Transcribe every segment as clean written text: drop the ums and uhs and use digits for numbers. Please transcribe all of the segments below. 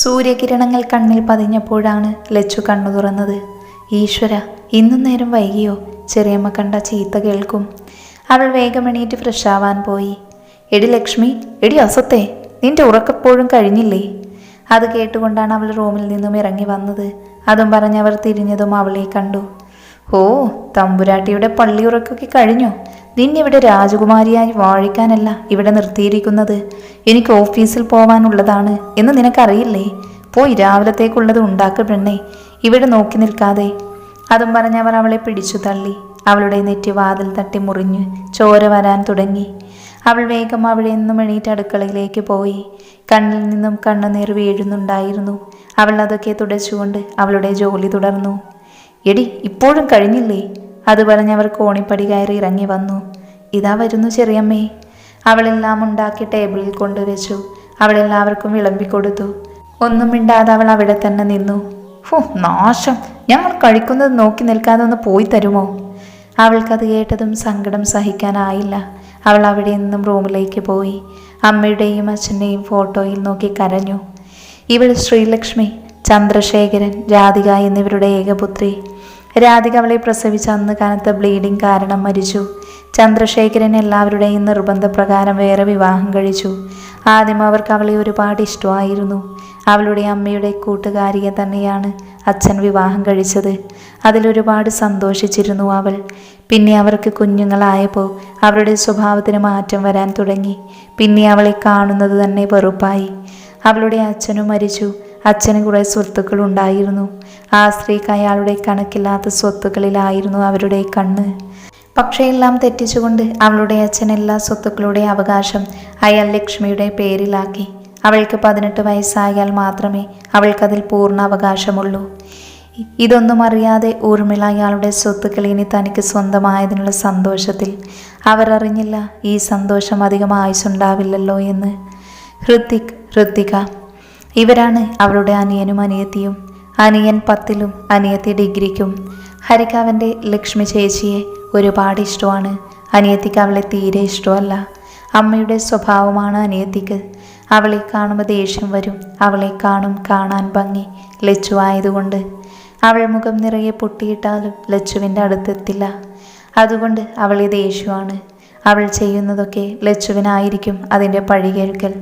സൂര്യകിരണങ്ങൾ കണ്ണിൽ പതിഞ്ഞപ്പോഴാണ് ലച്ചു കണ്ണു തുറന്നത്. ഈശ്വര, ഇന്നും നേരം വൈകിയോ? ചെറിയമ്മ കണ്ട ചീത്ത കേൾക്കും. അവൾ വേഗം എണീറ്റ് ഫ്രഷാവാൻ പോയി. എടി ലക്ഷ്മി, എടി അസത്തെ, നിന്റെ ഉറക്കപ്പോഴും കഴിഞ്ഞില്ലേ? അത് കേട്ടുകൊണ്ടാണ് അവൾ റൂമിൽ നിന്നും ഇറങ്ങി വന്നത്. അതും പറഞ്ഞവർ തിരിഞ്ഞതും അവളെ കണ്ടു. ഓ, തമ്പുരാട്ടിയുടെ പള്ളിയുറക്കൊക്കെ കഴിഞ്ഞോ? നിന്നിവിടെ രാജകുമാരിയായി വാഴിക്കാനല്ല ഇവിടെ നിർത്തിയിരിക്കുന്നത്. എനിക്ക് ഓഫീസിൽ പോവാനുള്ളതാണ് എന്ന് നിനക്കറിയില്ലേ? പോയി രാവിലത്തേക്കുള്ളത് ഉണ്ടാക്ക് പെണ്ണേ, ഇവിടെ നോക്കി നിൽക്കാതെ. അതും പറഞ്ഞവർ അവളെ പിടിച്ചു തള്ളി. അവളുടെ നെറ്റി വാതിൽ തട്ടി മുറിഞ്ഞ് ചോര വരാൻ തുടങ്ങി. അവൾ വേഗം അവിടെ നിന്നും എണീറ്റ് അടുക്കളയിലേക്ക് പോയി. കണ്ണിൽ നിന്നും കണ്ണുനീർ വീഴുന്നുണ്ടായിരുന്നു. അവൾ അതൊക്കെ തുടച്ചുകൊണ്ട് അവളുടെ ജോലി തുടർന്നു. എടി, ഇപ്പോഴും കഴിഞ്ഞില്ലേ? അത് പറഞ്ഞവർ കോണിപ്പടി കയറി ഇറങ്ങി വന്നു. ഇതാ വരുന്നു ചെറിയമ്മേ. അവളെല്ലാം ഉണ്ടാക്കി ടേബിളിൽ കൊണ്ടുവച്ചു. അവളെല്ലാവർക്കും വിളമ്പിക്കൊടുത്തു. ഒന്നും മിണ്ടാതെ അവൾ അവിടെ തന്നെ നിന്നു. ഹോ നാശം, ഞങ്ങൾ കഴിക്കുന്നത് നോക്കി നിൽക്കാതെ ഒന്ന് പോയി തരുമോ? അവൾക്കത് കേട്ടതും സങ്കടം സഹിക്കാനായില്ല. അവൾ അവിടെ നിന്നും റൂമിലേക്ക് പോയി. അമ്മയുടെയും അച്ഛൻ്റെയും ഫോട്ടോയിൽ നോക്കി കരഞ്ഞു. ഇവൾ ശ്രീലക്ഷ്മി, ചന്ദ്രശേഖരൻ, രാധിക എന്നിവരുടെ ഏകപുത്രി. രാധിക അവളെ പ്രസവിച്ച അന്ന് കനത്ത ബ്ലീഡിംഗ് കാരണം മരിച്ചു. ചന്ദ്രശേഖരൻ എല്ലാവരുടെയും നിർബന്ധപ്രകാരം വേറെ വിവാഹം കഴിച്ചു. ആദ്യം അവർക്ക് അവളെ ഒരുപാട് ഇഷ്ടമായിരുന്നു. അവളുടെ അമ്മയുടെ കൂട്ടുകാരിയെ തന്നെയാണ് അച്ഛൻ വിവാഹം കഴിച്ചത്. അതിലൊരുപാട് സന്തോഷിച്ചിരുന്നു അവൾ. പിന്നെ അവർക്ക് കുഞ്ഞുങ്ങളായപ്പോൾ അവരുടെ സ്വഭാവത്തിന് മാറ്റം വരാൻ തുടങ്ങി. പിന്നെ അവളെ കാണുന്നത് തന്നെ വെറുപ്പായി. അവളുടെ അച്ഛനും മരിച്ചു. അച്ഛന് കുറേ സ്വത്തുക്കൾ ഉണ്ടായിരുന്നു. ആ സ്ത്രീക്ക് അയാളുടെ കണക്കില്ലാത്ത സ്വത്തുക്കളിലായിരുന്നു അവരുടെ കണ്ണ്. പക്ഷേ എല്ലാം തെറ്റിച്ചുകൊണ്ട് അവളുടെ അച്ഛൻ എല്ലാ സ്വത്തുക്കളുടെ അവകാശം അയാൾ ലക്ഷ്മിയുടെ പേരിലാക്കി. അവൾക്ക് 18 വയസ്സായാൽ മാത്രമേ അവൾക്കതിൽ പൂർണ്ണ അവകാശമുള്ളൂ. ഇതൊന്നും അറിയാതെ ഊർമിള അയാളുടെ സ്വത്തുക്കൾ ഇനി തനിക്ക് സ്വന്തമായതിനുള്ള സന്തോഷത്തിൽ. അവർ അറിഞ്ഞില്ല ഈ സന്തോഷം അധികം ആയുസ്സുണ്ടാവില്ലല്ലോ എന്ന്. ഹൃത്തിക ഇവരാണ് അവളുടെ അനിയനും അനിയത്തിയും. അനിയൻ 10ലും അനിയത്തി ഡിഗ്രിക്കും. ഹരിക്ക് അവൻ്റെ ലക്ഷ്മി ചേച്ചിയെ ഒരുപാട് ഇഷ്ടമാണ്. അനിയത്തിക്ക് അവളെ തീരെ ഇഷ്ടമല്ല. അമ്മയുടെ സ്വഭാവമാണ് അനിയത്തിക്ക്. അവളെ കാണുമ്പോൾ ദേഷ്യം വരും. അവളെ കാണാൻ ഭംഗി ലച്ചു ആയതുകൊണ്ട്. അവൾ മുഖം നിറയെ പൊട്ടിയിട്ടാലും ലച്ചുവിൻ്റെ അടുത്തെത്തില്ല. അതുകൊണ്ട് അവളെ ദേഷ്യമാണ്. അവൾ ചെയ്യുന്നതൊക്കെ ലച്ചുവിനായിരിക്കും അതിൻ്റെ പഴി കേൾക്കൽ.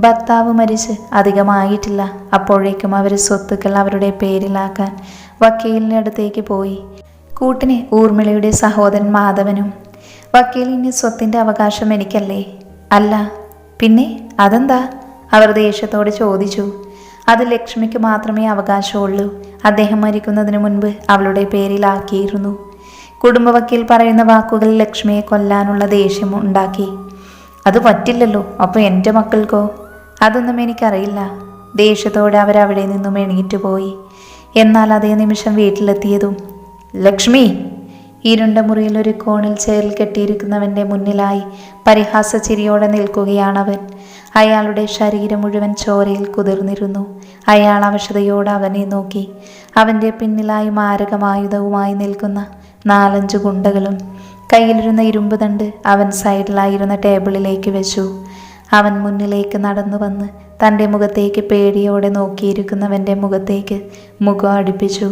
ഭർത്താവ് മരിച്ച് അധികമായിട്ടില്ല. അപ്പോഴേക്കും അവർ സ്വത്തുക്കൾ അവരുടെ പേരിലാക്കാൻ വക്കീലിൻ്റെ അടുത്തേക്ക് പോയി. കൂട്ടിന് ഊർമിളയുടെ സഹോദരൻ മാധവനും. വക്കീലിന് സ്വത്തിൻ്റെ അവകാശം എനിക്കല്ലേ? അല്ല, പിന്നെ അതെന്താ? അവർ ദേഷ്യത്തോടെ ചോദിച്ചു. അത് ലക്ഷ്മിക്ക് മാത്രമേ അവകാശമുള്ളൂ. അദ്ദേഹം മരിക്കുന്നതിന് മുൻപ് അവളുടെ പേരിലാക്കിയിരുന്നു. കുടുംബ വക്കീൽ പറയുന്ന വാക്കുകൾ ലക്ഷ്മിയെ കൊല്ലാനുള്ള ദേഷ്യം ഉണ്ടാക്കി. അത് പറ്റില്ലല്ലോ, അപ്പോൾ എൻ്റെ മക്കൾക്കോ? അതൊന്നും എനിക്കറിയില്ല. ദേഷ്യത്തോടെ അവരവിടെ നിന്നും എണീറ്റ് പോയി. എന്നാൽ അതേ നിമിഷം വീട്ടിലെത്തിയതും ലക്ഷ്മി! ഇരുണ്ട മുറിയിൽ ഒരു കോണിൽ ചേറിൽ കെട്ടിയിരിക്കുന്നവൻ്റെ മുന്നിലായി പരിഹാസ ചിരിയോടെ നിൽക്കുകയാണവൻ. അയാളുടെ ശരീരം മുഴുവൻ ചോരയിൽ കുതിർന്നിരുന്നു. അയാൾ അവശതയോടെ അവനെ നോക്കി. അവൻ്റെ പിന്നിലായി മാരകമായുധവുമായി നിൽക്കുന്ന 4-5 ഗുണ്ടകളും. കയ്യിലിരുന്ന ഇരുമ്പ് തണ്ട് അവൻ സൈഡിലായിരുന്ന ടേബിളിലേക്ക് വെച്ചു. അവൻ മുന്നിലേക്ക് നടന്നു വന്ന് തൻ്റെ മുഖത്തേക്ക് പേടിയോടെ നോക്കിയിരിക്കുന്നവൻ്റെ മുഖത്തേക്ക് മുഖം അടുപ്പിച്ചു.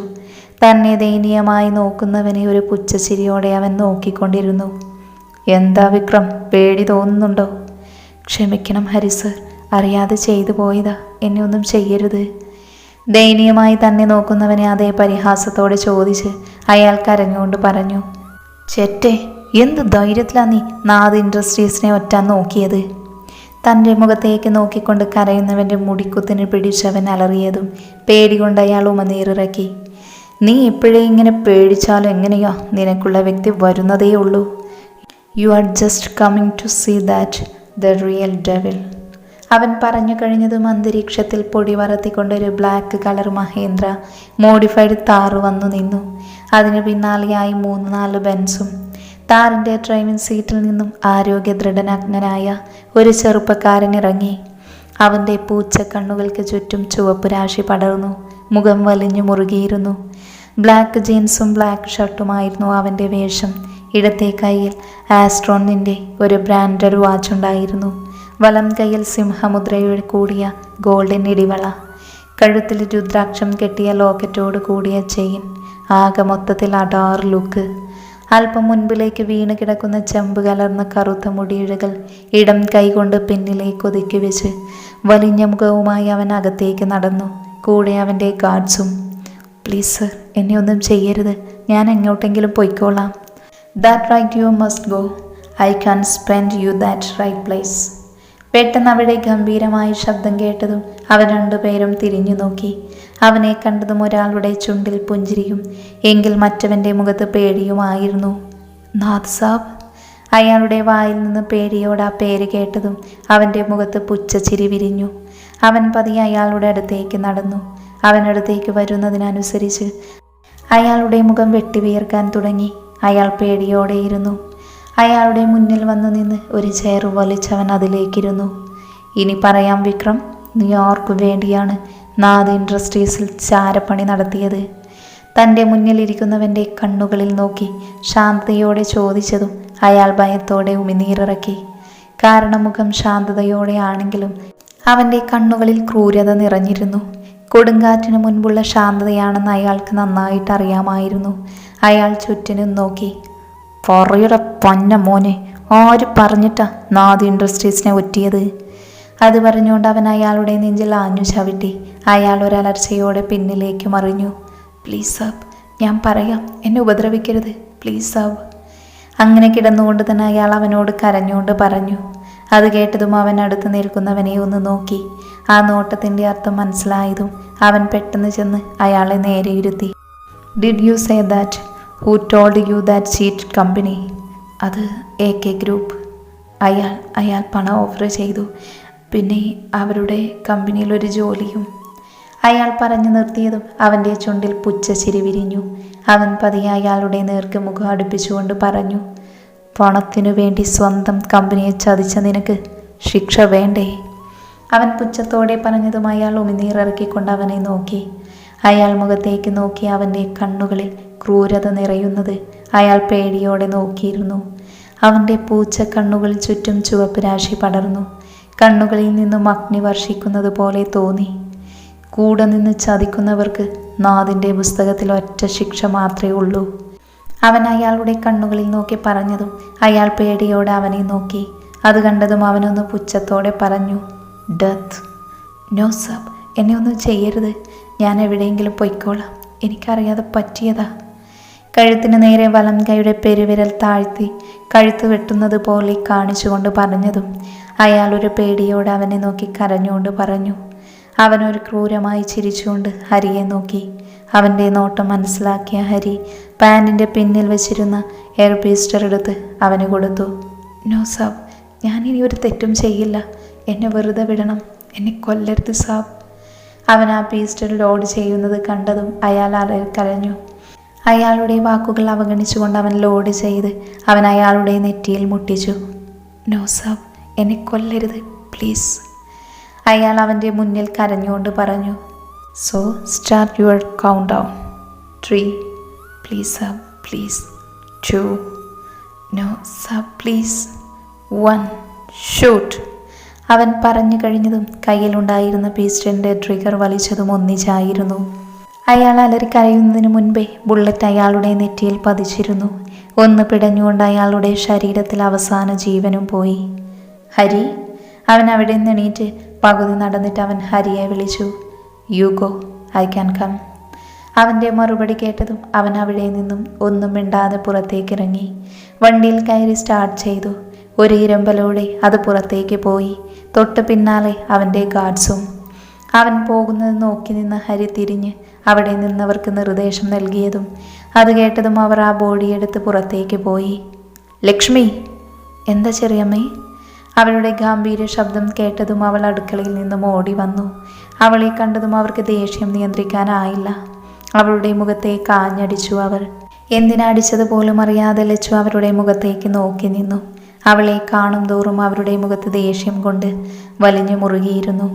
തന്നെ ദയനീയമായി നോക്കുന്നവനെ ഒരു പുച്ഛച്ചിരിയോടെ അവൻ നോക്കിക്കൊണ്ടിരുന്നു. എന്താ വിക്രം, പേടി തോന്നുന്നുണ്ടോ? ക്ഷമിക്കണം ഹരി സർ, അറിയാതെ ചെയ്തു പോയതാ, എന്നെ ഒന്നും ചെയ്യരുത്. ദയനീയമായി തന്നെ നോക്കുന്നവനെ അതേ പരിഹാസത്തോടെ ചോദിച്ച് അയാൾ കരഞ്ഞുകൊണ്ട് പറഞ്ഞു. ചേറ്റെ, എന്ത് ധൈര്യത്തിലാണ് നീ നാദ് ഇൻഡസ്ട്രീസിനെ ഒറ്റാൻ നോക്കിയത്? തൻ്റെ മുഖത്തേക്ക് നോക്കിക്കൊണ്ട് കരയുന്നവൻ്റെ മുടിക്കുത്തിന് പിടിച്ചവൻ അലറിയതും പേടികൊണ്ട് അയാൾ ഉമനീറിറക്കി. നീ എപ്പോഴേ ഇങ്ങനെ പേടിച്ചാലും എങ്ങനെയാ? നിനക്കുള്ള വ്യക്തി വരുന്നതേ ഉള്ളൂ. You are just coming to see that the real devil. അവൻ പറഞ്ഞു കഴിഞ്ഞതും അന്തരീക്ഷത്തിൽ പൊടി പറത്തിക്കൊണ്ടൊരു black colour Mahindra modified Thar വന്നു നിന്നു. അതിനു പിന്നാലെയായി 3-4 ബെൻസും. താറിൻ്റെ ഡ്രൈവിംഗ് സീറ്റിൽ നിന്നും ആരോഗ്യദൃഢനഗ്നനായ ഒരു ചെറുപ്പക്കാരൻ ഇറങ്ങി. അവൻ്റെ പൂച്ച കണ്ണുകൾക്ക് ചുറ്റും ചുവപ്പ് രാശി പടർന്നു. മുഖം വലിഞ്ഞു മുറുകിയിരുന്നു. ബ്ലാക്ക് ജീൻസും ബ്ലാക്ക് ഷർട്ടുമായിരുന്നു അവൻ്റെ വേഷം. ഇടത്തെ കൈയിൽ ആസ്ട്രോണിൻ്റെ ഒരു ബ്രാൻഡഡ് വാച്ച് ഉണ്ടായിരുന്നു. വലം കൈയിൽ സിംഹമുദ്രയോട് കൂടിയ ഗോൾഡൻ ഇടിവള. കഴുത്തിൽ രുദ്രാക്ഷം കെട്ടിയ ലോക്കറ്റോട് കൂടിയ ചെയിൻ. ആകെ മൊത്തത്തിൽ അടാർ ലുക്ക്. അല്പം മുൻപിലേക്ക് വീണ് കിടക്കുന്ന ചെമ്പ് കലർന്ന കറുത്ത മുടിയിഴകൾ ഇടം കൈകൊണ്ട് പിന്നിലേക്ക് ഒതുക്കി വെച്ച് വലിഞ്ഞ മുഖവുമായി അവൻ അകത്തേക്ക് നടന്നു. കൂടെ അവൻ്റെ ഗാർഡ്സും. പ്ലീസ് സർ, എന്നെ ഒന്നും ചെയ്യരുത്. ഞാൻ എങ്ങോട്ടെങ്കിലും പൊയ്ക്കോളാം. That right you must go. I can spend you that right place. പെട്ടെന്ന് അവിടെ ഗംഭീരമായ ശബ്ദം കേട്ടതും അവർ രണ്ടുപേരും തിരിഞ്ഞു നോക്കി. അവനെ കണ്ടതും ഒരാളുടെ ചുണ്ടിൽ പുഞ്ചിരിയും, എങ്കിൽ മറ്റവൻ്റെ മുഖത്ത് പേടിയുമായിരുന്നു. നാഥ് സാബ്. അയാളുടെ വായിൽ നിന്ന് പേടിയോട് ആ പേര് കേട്ടതും അവൻ്റെ മുഖത്ത് പുച്ഛച്ചിരി വിരിഞ്ഞു. അവൻ പതിയെ അയാളുടെ അടുത്തേക്ക് നടന്നു. അവനടുത്തേക്ക് വരുന്നതിനനുസരിച്ച് അയാളുടെ മുഖം വെട്ടിവിയർക്കാൻ തുടങ്ങി. അയാൾ പേടിയോടെയിരുന്നു. അയാളുടെ മുന്നിൽ വന്നു നിന്ന് ഒരു ചെയർ വലിച്ചവൻ അതിലേക്കിരുന്നു. ഇനി പറയാം വിക്രം, നീ ആർക്കു വേണ്ടിയാണ് നാഥ് ഇൻഡസ്ട്രീസിൽ ചാരപ്പണി നടത്തിയത്? തൻ്റെ മുന്നിലിരിക്കുന്നവൻ്റെ കണ്ണുകളിൽ നോക്കി ശാന്തതയോടെ ചോദിച്ചതും അയാൾ ഭയത്തോടെ ഉമിനീരിറക്കി. കാരണം മുഖം ശാന്തതയോടെ ആണെങ്കിലും അവൻ്റെ കണ്ണുകളിൽ ക്രൂരത നിറഞ്ഞിരുന്നു. കൊടുങ്കാറ്റിന് മുൻപുള്ള ശാന്തതയാണെന്ന് അയാൾക്ക് നന്നായിട്ട് അറിയാമായിരുന്നു. അയാൾ ചുറ്റിനും നോക്കി. പറയുടെ പൊന്ന മോനെ, ആര് പറഞ്ഞിട്ടാ നാഥ് ഇൻഡസ്ട്രീസിനെ ഒറ്റിയത്? അത് പറഞ്ഞുകൊണ്ട് അവൻ അയാളുടെ നെഞ്ചിൽ ആഞ്ഞു ചവിട്ടി. അയാൾ ഒരലർച്ചയോടെ പിന്നിലേക്ക് മറിഞ്ഞു. പ്ലീസ് സാബ്, ഞാൻ പറയാം, എന്നെ ഉപദ്രവിക്കരുത്, പ്ലീസ് സാബ്. അങ്ങനെ കിടന്നുകൊണ്ട് തന്നെ അയാൾ അവനോട് കരഞ്ഞുകൊണ്ട് പറഞ്ഞു. അത് കേട്ടതും അവൻ അടുത്ത് നിൽക്കുന്നവനെ ഒന്ന് നോക്കി. ആ നോട്ടത്തിൻ്റെ അർത്ഥം മനസ്സിലായതും അവൻ പെട്ടെന്ന് ചെന്ന് അയാളെ നേരെ ഇരുത്തി. Did you say that? Who told you that cheat company? അത് AK ഗ്രൂപ്പ്. അയാൾ പണം ഓഫർ ചെയ്തു. പിന്നെ അവരുടെ കമ്പനിയിൽ ഒരു ജോലിയും. അയാൾ പറഞ്ഞു നിർത്തിയതും അവൻ്റെ ചുണ്ടിൽ പുച്ഛച്ചിരി വിരിഞ്ഞു. അവൻ പതിയെ അയാളുടെ നേർക്ക് മുഖം അടുപ്പിച്ചുകൊണ്ട് പറഞ്ഞു. പണത്തിനു വേണ്ടി സ്വന്തം കമ്പനിയെ ചതിച്ച നിനക്ക് ശിക്ഷ വേണ്ടേ? അവൻ പുച്ഛത്തോടെ പറഞ്ഞതും അയാൾ ഉമിനീറിറക്കിക്കൊണ്ട് അവനെ നോക്കി. അയാൾ മുഖത്തേക്ക് നോക്കി അവൻ്റെ കണ്ണുകളിൽ ക്രൂരത നിറയുന്നത് അയാൾ പേടിയോടെ നോക്കിയിരുന്നു. അവൻ്റെ പൂച്ച കണ്ണുകളിൽ ചുറ്റും ചുവപ്പ് രാശി പടർന്നു. കണ്ണുകളിൽ നിന്നും അഗ്നി വർഷിക്കുന്നത് പോലെ തോന്നി. കൂടെ നിന്ന് ചതിക്കുന്നവർക്ക് നാഥിൻ്റെ പുസ്തകത്തിൽ ഒറ്റ ശിക്ഷ മാത്രമേ ഉള്ളൂ. അവൻ അയാളുടെ കണ്ണുകളിൽ നോക്കി പറഞ്ഞതും അയാൾ പേടിയോടെ അവനെ നോക്കി. അത് കണ്ടതും അവനൊന്ന് പുച്ഛത്തോടെ പറഞ്ഞു. ഡെത്ത്. നോ സാബ്, എന്നെ ഒന്നും ചെയ്യരുത്. ഞാൻ എവിടെയെങ്കിലും പൊയ്ക്കോളാം. എനിക്കറിയാതെ പറ്റിയതാ. കഴുത്തിന് നേരെ വലം കൈയുടെ പെരുവിരൽ താഴ്ത്തി കഴുത്ത് വെട്ടുന്നത് പോലെ കാണിച്ചുകൊണ്ട് പറഞ്ഞതും അയാൾ ഒരു പേടിയോടെ അവനെ നോക്കി കരഞ്ഞുകൊണ്ട് പറഞ്ഞു. അവനൊരു ക്രൂരമായി ചിരിച്ചുകൊണ്ട് ഹരിയെ നോക്കി. അവൻ്റെ നോട്ടം മനസ്സിലാക്കിയ ഹരി പാൻറ്റിൻ്റെ പിന്നിൽ വെച്ചിരുന്ന എയർ പീസ്റ്റർ എടുത്ത് അവന് കൊടുത്തു. നോ സാബ്, ഞാനിനി ഒരു തെറ്റും ചെയ്യില്ല. എന്നെ വെറുതെ വിടണം. എന്നെ കൊല്ലരുത് സാബ്. അവൻ ആ പീസ്റ്റർ ലോഡ് ചെയ്യുന്നത് കണ്ടതും അയാൾ കരഞ്ഞു. അയാളുടെ വാക്കുകൾ അവഗണിച്ചുകൊണ്ട് അവൻ ലോഡ് ചെയ്ത് അവൻ അയാളുടെ നെറ്റിയിൽ മുട്ടിച്ചു. നോ സാബ്, എന്നെ കൊല്ലരുത് പ്ലീസ്. അയാൾ അവൻ്റെ മുന്നിൽ കരഞ്ഞുകൊണ്ട് പറഞ്ഞു. So start your countdown. 3. Please saab, please. 2. No saab, please. 1. Shoot. അവൻ പറഞ്ഞു കഴിഞ്ഞതും കയ്യിലുണ്ടായിരുന്ന പീസ്റ്റലിൻ്റെ ട്രിഗർ വലിച്ചതും ഒന്നിച്ചായിരുന്നു. അയാൾ അലറിക്കരയുന്നതിന് മുൻപേ ബുള്ളറ്റ് അയാളുടെ നെറ്റിയിൽ പതിച്ചിരുന്നു. ഒന്ന് പിടഞ്ഞുകൊണ്ട് അയാളുടെ ശരീരത്തിൽ അവസാന ജീവനും പോയി. ഹരി. അവൻ അവിടെ നിന്ന് എണീറ്റ് പകുതി നടന്നിട്ട് അവൻ ഹരിയെ വിളിച്ചു. You go, I can come. അവൻ്റെ മറുപടി കേട്ടതും അവൻ അവിടെ നിന്നും ഒന്നും മിണ്ടാതെ പുറത്തേക്കിറങ്ങി. വണ്ടിയിൽ കയറി സ്റ്റാർട്ട് ചെയ്തു. ഒരു ഇരമ്പലോടെ അത് പുറത്തേക്ക് പോയി. തൊട്ട് പിന്നാലെ അവൻ്റെ ഗാർഡ്സും. അവൻ പോകുന്നത് നോക്കി നിന്ന ഹരി തിരിഞ്ഞ് അവിടെ നിന്നവർക്ക് നിർദ്ദേശം നൽകിയതും അത് കേട്ടതും അവർ ആ ബോഡിയെടുത്ത് പുറത്തേക്ക് പോയി. ലക്ഷ്മി. എന്താ ചെറിയമ്മേ? അവളുടെ ഗാംഭീര്യ ശബ്ദം കേട്ടതും അവൾ അടുക്കളയിൽ നിന്നും ഓടി വന്നു. അവളെ കണ്ടതും അവർക്ക് ദേഷ്യം നിയന്ത്രിക്കാനായില്ല. അവളുടെ മുഖത്തേക്ക് ആഞ്ഞടിച്ചു അവർ. എന്തിനടിച്ചതുപോലും അറിയാതെ ലച്ചു അവരുടെ മുഖത്തേക്ക് നോക്കി നിന്നു. അവളെ കാണും തോറും അവരുടെ മുഖത്ത് ദേഷ്യം കൊണ്ട് വലിഞ്ഞു മുറുകിയിരുന്നു.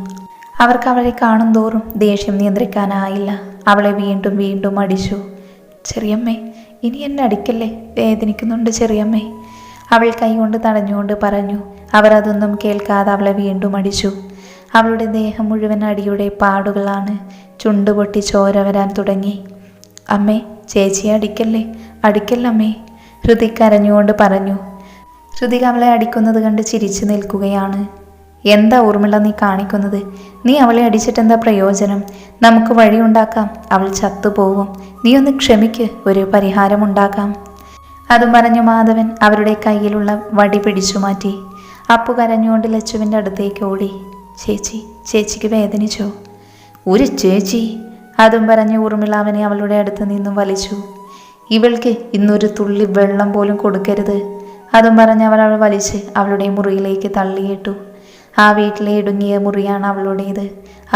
അവർക്ക് അവളെ കാണും തോറും ദേഷ്യം നിയന്ത്രിക്കാനായില്ല. അവളെ വീണ്ടും വീണ്ടും അടിച്ചു. ചെറിയമ്മേ, ഇനി എന്നെ അടിക്കല്ലേ, വേദനിക്കുന്നുണ്ട് ചെറിയമ്മേ. അവൾ കൈകൊണ്ട് തടഞ്ഞുകൊണ്ട് പറഞ്ഞു. അവർ അതൊന്നും കേൾക്കാതെ അവളെ വീണ്ടും അടിച്ചു. അവളുടെ ദേഹം മുഴുവൻ അടിയുടെ പാടുകളാണ്. ചുണ്ടുപൊട്ടി ചോര വരാൻ തുടങ്ങി. അമ്മേ, ചേച്ചിയെ അടിക്കല്ലേ, അടിക്കല്ലമ്മേ, ഹൃതിക് കരഞ്ഞുകൊണ്ട് പറഞ്ഞു. ഹൃതിക് അവളെ അടിക്കുന്നത് കണ്ട് ചിരിച്ചു നിൽക്കുകയാണ്. എന്താ ഊർമിള നീ കാണിക്കുന്നത്? നീ അവളെ അടിച്ചിട്ടെന്താ പ്രയോജനം? നമുക്ക് വഴിയുണ്ടാക്കാം, അവൾ ചത്തുപോകും. നീ ഒന്ന് ക്ഷമിക്ക്, ഒരു പരിഹാരമുണ്ടാക്കാം. അതും പറഞ്ഞു മാധവൻ അവരുടെ കയ്യിലുള്ള വടി പിടിച്ചു മാറ്റി. അപ്പു കരഞ്ഞുകൊണ്ട് ലച്ചുവിൻ്റെ അടുത്തേക്ക് ഓടി. ചേച്ചിക്ക് വേദനിച്ചോ? ഒരു ചേച്ചി? അതും പറഞ്ഞ് ഊർമിള അവനെ അവളുടെ അടുത്ത് നിന്നും വലിച്ചു. ഇവൾക്ക് ഇന്നൊരു തുള്ളി വെള്ളം പോലും കൊടുക്കരുത്. അതും പറഞ്ഞ് അവൾ വലിച്ച് അവളുടെ മുറിയിലേക്ക് തള്ളിയിട്ടു. ആ വീട്ടിലെ ഇടുങ്ങിയ മുറിയാണ് അവളുടേത്.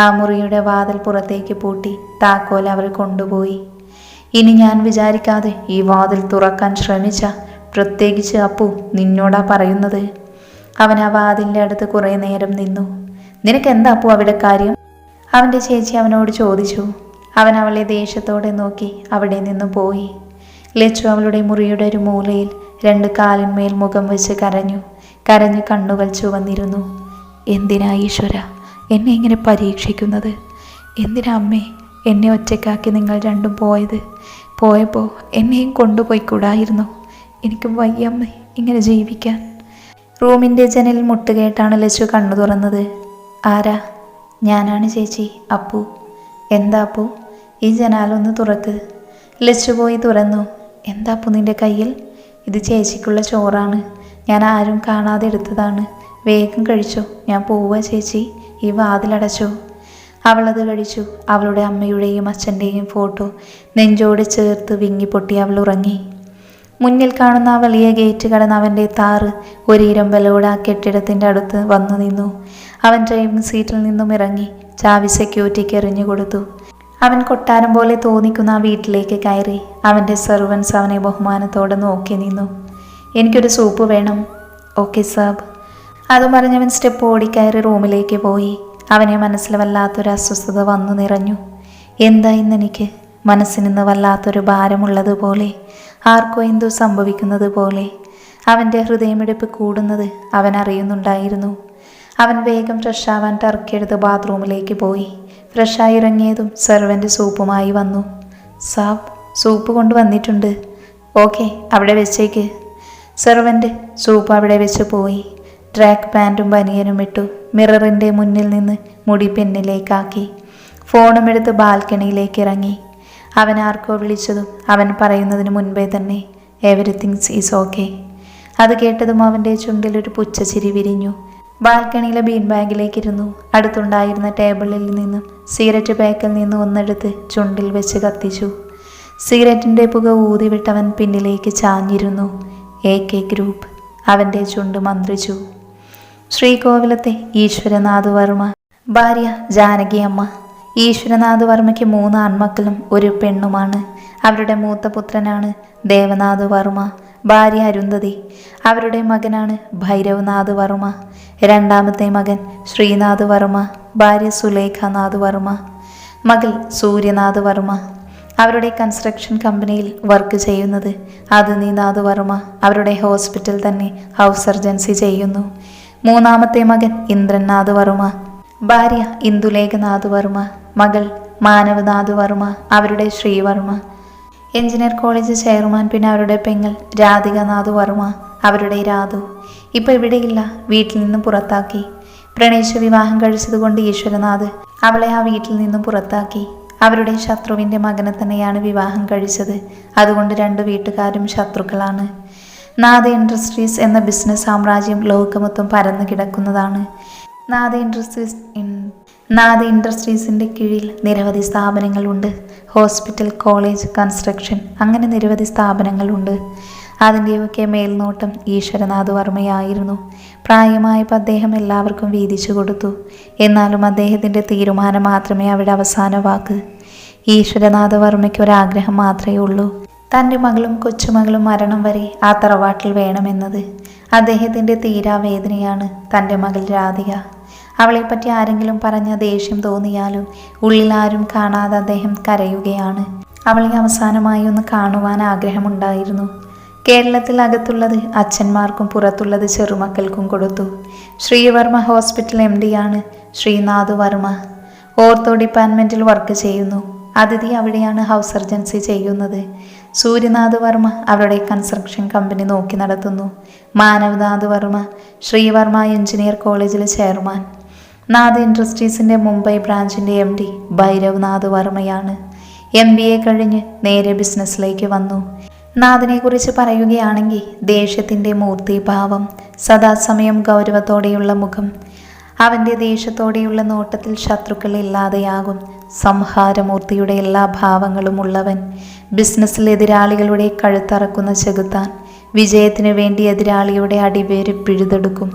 ആ മുറിയുടെ വാതിൽ പുറത്തേക്ക് പൂട്ടി താക്കോൽ അവർ കൊണ്ടുപോയി. ഇനി ഞാൻ വിചാരിക്കാതെ ഈ വാതിൽ തുറക്കാൻ ശ്രമിച്ച, പ്രത്യേകിച്ച് അപ്പു നിന്നോടാ പറയുന്നത്. അവൻ ആ വാതിലിൻ്റെ അടുത്ത് കുറേ നേരം നിന്നു. നിനക്ക് എന്താ അപ്പു അവിടെ കാര്യം? അവൻ്റെ ചേച്ചി അവനോട് ചോദിച്ചു. അവൻ അവളെ ദേഷ്യത്തോടെ നോക്കി അവിടെ നിന്നും പോയി. ലച്ചു അവളുടെ മുറിയുടെ ഒരു മൂലയിൽ 2 കാലിന്മേൽ മുഖം വെച്ച് കരഞ്ഞു കണ്ണുകൾ ചുവന്നിരുന്നു. എന്തിനാ ഈശ്വര എന്നെ ഇങ്ങനെ പരീക്ഷിക്കുന്നത്? എന്തിനാ അമ്മേ എന്നെ ഒറ്റയ്ക്കാക്കി നിങ്ങൾ രണ്ടും പോയത്? പോയപ്പോൾ എന്നെയും കൊണ്ടുപോയിക്കൂടായിരുന്നു? എനിക്ക് വയ്യമ്മേ ഇങ്ങനെ ജീവിക്കാൻ. റൂമിൻ്റെ ജനലിൽ മുട്ടുകേട്ടാണ് ലച്ചു കണ്ണു തുറന്നത്. ആരാ? ഞാനാണ് ചേച്ചി, അപ്പു. എന്താ അപ്പു? ഈ ജനാലൊന്ന് തുറക്ക്. ലച്ചു പോയി തുറന്നു. എന്താ അപ്പു നിൻ്റെ കയ്യിൽ? ഇത് ചേച്ചിക്കുള്ള ചോറാണ്, ഞാൻ ആരും കാണാതെ എടുത്തതാണ്. വേഗം കഴിച്ചോ, ഞാൻ പോവുക ചേച്ചി. ഈ വാതിലടച്ചോ. അവളത് കഴിച്ചു. അവളുടെ അമ്മയുടെയും അച്ഛൻ്റെയും ഫോട്ടോ നെഞ്ചോട് ചേർത്ത് വിങ്ങിപ്പൊട്ടി അവൾ ഉറങ്ങി. മുന്നിൽ കാണുന്ന ആ വലിയ ഗേറ്റ് കടന്ന് അവൻ്റെ താറ് ഒരു ഇരുമ്പലോട് ആ കെട്ടിടത്തിൻ്റെ അടുത്ത് വന്നു നിന്നു. അവൻ ഡ്രൈവിംഗ് സീറ്റിൽ നിന്നും ഇറങ്ങി ചാവി സെക്യൂരിറ്റിക്ക് എറിഞ്ഞു കൊടുത്തു. അവൻ കൊട്ടാരം പോലെ തോന്നിക്കുന്ന ആ വീട്ടിലേക്ക് കയറി. അവൻ്റെ സെർവൻസ് അവനെ ബഹുമാനത്തോടെ നോക്കി നിന്നു. എനിക്കൊരു സൂപ്പ് വേണം. ഓക്കെ സാബ്. അതും പറഞ്ഞവൻ സ്റ്റെപ്പ് ഓടിക്കയറി റൂമിലേക്ക് പോയി. അവനെ മനസ്സിൽ വല്ലാത്തൊരു അസ്വസ്ഥത വന്നു നിറഞ്ഞു. എന്താ ഇന്നെനിക്ക്? മനസ്സിനിന്ന് വല്ലാത്തൊരു ഭാരമുള്ളതുപോലെ, ആർക്കോ എന്തോ സംഭവിക്കുന്നത് പോലെ. അവൻ്റെ ഹൃദയമിടിപ്പ് കൂടുന്നത് അവൻ അറിയുന്നുണ്ടായിരുന്നു. അവൻ വേഗം ഫ്രഷാവാൻ ടർക്കിയെടുത്ത് ബാത്റൂമിലേക്ക് പോയി. ഫ്രഷായി ഇറങ്ങിയതും സെർവൻ്റ് സൂപ്പുമായി വന്നു. സാബ്, സൂപ്പ് കൊണ്ടുവന്നിട്ടുണ്ട്. ഓക്കെ, അവിടെ വെച്ചേക്ക്. സെർവൻ്റ് സൂപ്പ് അവിടെ വെച്ച് പോയി. ട്രാക്ക് പാൻറ്റും ബനിയനും ഇട്ടു. മിററിൻ്റെ മുന്നിൽ നിന്ന് മുടി പെന്നിലേക്കാക്കി. ഫോണും എടുത്ത് ബാൽക്കണിയിലേക്ക് ഇറങ്ങി. അവൻ ആർക്കോ വിളിച്ചതും അവൻ പറയുന്നതിന് മുൻപേ തന്നെ എവറിത്തിങ്സ് ഈസ് ഓക്കെ. അത് കേട്ടതും അവൻ്റെ ചുണ്ടിലൊരു പുച്ഛച്ചിരി വിരിഞ്ഞു. ബാൽക്കണിയിലെ ബീൻ ബാഗിലേക്ക് ഇരുന്നു. അടുത്തുണ്ടായിരുന്ന ടേബിളിൽ നിന്നും സിഗരറ്റ് പാക്കിൽ നിന്ന് ഒന്നെടുത്ത് ചുണ്ടിൽ വെച്ച് കത്തിച്ചു. സിഗരറ്റിൻ്റെ പുക ഊതിവിട്ടവൻ പിന്നിലേക്ക് ചാഞ്ഞിരുന്നു. AK group. അവൻ്റെ ചുണ്ട് മന്ത്രിച്ചു. ശ്രീകോവിലത്തെ ഈശ്വരനാഥ് വർമ്മ, ഭാര്യ ജാനകി അമ്മ. ഈശ്വരനാഥ് വർമ്മയ്ക്ക് 3 ആൺമക്കളും ഒരു പെണ്ണുമാണ്. അവരുടെ മൂത്ത പുത്രനാണ് ദേവനാഥ് വർമ്മ, ഭാര്യ അരുന്ധതി. അവരുടെ മകനാണ് ഭൈരവനാഥ് വർമ്മ. രണ്ടാമത്തെ മകൻ ശ്രീനാഥ് വർമ്മ, ഭാര്യ സുലേഖനാഥ് വർമ്മ, മകൾ സൂര്യനാഥ് വർമ്മ. അവരുടെ കൺസ്ട്രക്ഷൻ കമ്പനിയിൽ വർക്ക് ചെയ്യുന്നത് അതിനിനാഥ് വർമ്മ അവരുടെ ഹോസ്പിറ്റൽ തന്നെ ഹൗസ് സർജൻസി ചെയ്യുന്നു. മൂന്നാമത്തെ മകൻ ഇന്ദ്രനാഥ് വർമ്മ, ഭാര്യ ഇന്ദുലേഖനാഥ് വർമ്മ, മകൾ മാനവനാഥ് വർമ്മ അവരുടെ ശ്രീവർമ്മ, എഞ്ചിനീയർ കോളേജ് ചെയർമാൻ. പിന്നെ അവരുടെ പെങ്ങൾ രാധികനാഥ് വർമ്മ അവരുടെ രാധു. ഇപ്പോൾ ഇവിടെയില്ല, വീട്ടിൽ നിന്നും പുറത്താക്കി. പ്രണയിച്ച് വിവാഹം കഴിച്ചതുകൊണ്ട് ഈശ്വരനാഥ് അവളെ ആ വീട്ടിൽ നിന്നും പുറത്താക്കി. അവരുടെ ശത്രുവിൻ്റെ മകനെ തന്നെയാണ് വിവാഹം കഴിച്ചത്. അതുകൊണ്ട് 2 വീട്ടുകാരും ശത്രുക്കളാണ്. നാദ ഇൻഡസ്ട്രീസ് എന്ന ബിസിനസ് സാമ്രാജ്യം ലോകമൊത്തം പരന്നു കിടക്കുന്നതാണ്. നാദ ഇൻഡസ്ട്രീസിൻ്റെ കീഴിൽ നിരവധി സ്ഥാപനങ്ങളുണ്ട്. ഹോസ്പിറ്റൽ, കോളേജ്, കൺസ്ട്രക്ഷൻ, അങ്ങനെ നിരവധി സ്ഥാപനങ്ങളുണ്ട്. അതിൻ്റെയൊക്കെ മേൽനോട്ടം ഈശ്വരനാഥ് വർമ്മയായിരുന്നു. പ്രായമായപ്പോൾ അദ്ദേഹം എല്ലാവർക്കും വീതിച്ചു കൊടുത്തു. എന്നാലും അദ്ദേഹത്തിൻ്റെ തീരുമാനം മാത്രമേ അവിടെ അവസാന വാക്ക്. ഈശ്വരനാഥ വർമ്മയ്ക്ക് ഒരാഗ്രഹം മാത്രമേ ഉള്ളൂ, തൻ്റെ മകളും കൊച്ചുമകളും മരണം വരെ ആ തറവാട്ടിൽ വേണമെന്നത്. അദ്ദേഹത്തിൻ്റെ തീരാവേദനയാണ് തൻ്റെ മകൾ രാധിക. അവളെപ്പറ്റി ആരെങ്കിലും പറഞ്ഞ ദേഷ്യം തോന്നിയാലും ഉള്ളിൽ ആരും കാണാതെ അദ്ദേഹം കരയുകയാണ്. അവളെ അവസാനമായി ഒന്ന് കാണുവാൻ ആഗ്രഹമുണ്ടായിരുന്നു. കേരളത്തിൽ അകത്തുള്ളത് അച്ഛന്മാർക്കും പുറത്തുള്ളത് ചെറുമക്കൾക്കും കൊടുത്തു. ശ്രീവർമ്മ ഹോസ്പിറ്റൽ MD ആണ് ശ്രീനാഥ് വർമ്മ. ഓർത്തോ ഡിപ്പാർട്ട്മെൻറ്റിൽ വർക്ക് ചെയ്യുന്നു. അതിഥി അവിടെയാണ് ഹൗസ് സർജൻസി ചെയ്യുന്നത്. സൂര്യനാഥ് വർമ്മ അവരുടെ കൺസ്ട്രക്ഷൻ കമ്പനി നോക്കി നടത്തുന്നു. മാനവനാഥ് വർമ്മ ശ്രീവർമ്മ എഞ്ചിനീയർ കോളേജിലെ ചെയർമാൻ. നാഥ് ഇൻഡസ്ട്രീസിൻ്റെ മുംബൈ ബ്രാഞ്ചിൻ്റെ MD ഭൈരവ് നാഥ് വർമ്മയാണ്. MBA കഴിഞ്ഞ് നേരെ ബിസിനസ്സിലേക്ക് വന്നു. നാഥിനെ കുറിച്ച് പറയുകയാണെങ്കിൽ ദേഷ്യത്തിൻ്റെ മൂർത്തിഭാവം, സദാസമയം ഗൗരവത്തോടെയുള്ള മുഖം, അവൻ്റെ ദേഷ്യത്തോടെയുള്ള നോട്ടത്തിൽ ശത്രുക്കൾ ഇല്ലാതെയാകും. സംഹാരമൂർത്തിയുടെ എല്ലാ ഭാവങ്ങളും ഉള്ളവൻ. ബിസിനസ്സിൽ എതിരാളികളുടെ കഴുത്തറക്കുന്ന ചെകുത്താൻ. വിജയത്തിനു വേണ്ടി എതിരാളിയുടെ അടിവേര് പിഴുതെടുക്കും.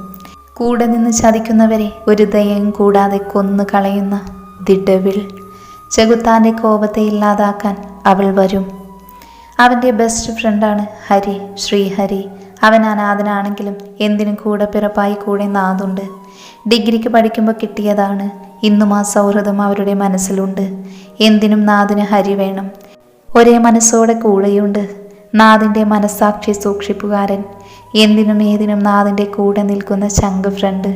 കൂടെ നിന്ന് ചതിക്കുന്നവരെ ഒരു ദയയും കൂടാതെ കൊന്നു കളയുന്ന ദിഡവിൾ. ചെകുത്താൻ്റെ കോപത്തെ ഇല്ലാതാക്കാൻ അവൾ വരും. അവൻ്റെ ബെസ്റ്റ് ഫ്രണ്ടാണ് ഹരി, ശ്രീഹരി. അവൻ അനാഥനാണെങ്കിലും എന്തിനും കൂടെ പിറപ്പായി കൂടെ നാഥുണ്ട്. ഡിഗ്രിക്ക് പഠിക്കുമ്പോൾ കിട്ടിയതാണ്. ഇന്നും ആ സൗഹൃദം അവരുടെ മനസ്സിലുണ്ട്. എന്തിനും നാഥിന് ഹരി വേണം. ഒരേ മനസ്സോടെ കൂടെയുണ്ട്. നാഥിൻ്റെ മനസ്സാക്ഷി സൂക്ഷിപ്പുകാരൻ. എന്തിനും ഏതിനും നാഥിൻ്റെ കൂടെ നിൽക്കുന്ന ചങ്ക് ഫ്രണ്ട്.